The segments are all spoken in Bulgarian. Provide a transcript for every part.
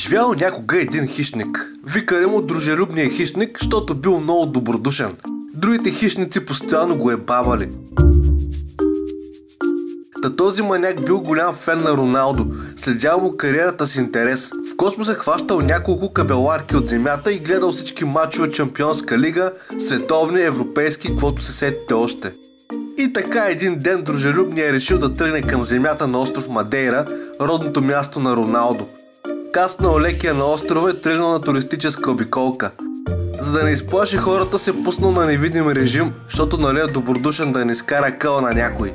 Живял някога един хищник. Викали му дружелюбния хищник, защото бил много добродушен. Другите хищници постоянно го ебавали. Този маняк бил голям фен на Роналдо, следял му кариерата с интерес. В космоса хващал няколко кабеларки от земята и гледал всички мачове Чемпионска лига, световни, европейски, каквото се сетите още. И така един ден дружелюбният е решил да тръгне към земята на остров Мадейра, родното място на Роналдо. Каснал лекия на острова и тръгнал на туристическа обиколка. За да не изплаши хората, се пуснал на невидим режим, защото нали е добродушен да не изкара къла на някой.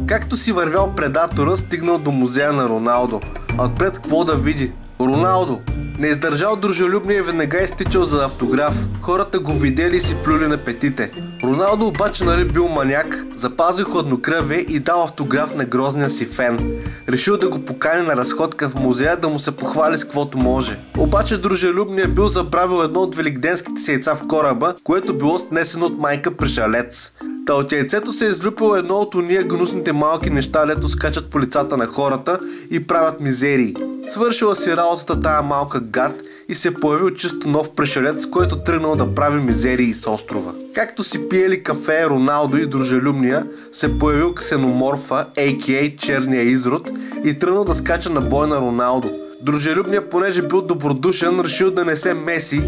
Както си вървял предатора, стигнал до музея на Роналдо. А отпред какво да види? Роналдо! Не издържал дружелюбния и веднага изтичал за автограф. Хората го видели и си плюли на петите. Роналдо обаче нали бил маняк, запазил хладнокръвие и дал автограф на грозния си фен. Решил да го покани на разходка в музея да му се похвали с каквото може. Обаче дружелюбният бил забравил едно от великденските си яйца в кораба, което било снесено от майка пришалец. Та от яйцето се е излюпило едно от уния гнусните малки неща, лето скачат по лицата на хората и правят мизерии. Свършила си работата тая малка гад и се появил чисто нов пришелец, който тръгнал да прави мизерии с острова. Както си пиели кафе Роналдо и дружелюбния, се появил ксеноморфа, а.к.а. черния изрод, и тръгнал да скача на бой на Роналдо. Дружелюбният, понеже бил добродушен, решил да не се меси,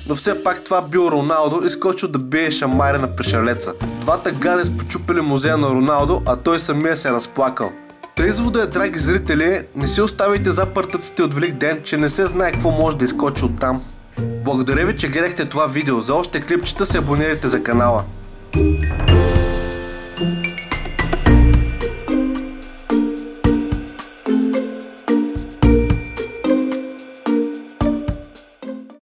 но все пак това бил Роналдо и скочил да бие шамари на пришелеца. Двата гаде спочупили музея на Роналдо, а той самия се разплакал. Та извода е, драги зрители, не си оставите запъртъците от Велик ден, че не се знае какво може да изкочи оттам. Благодаря ви, че гледахте това видео. За още клипчета се абонирайте за канала.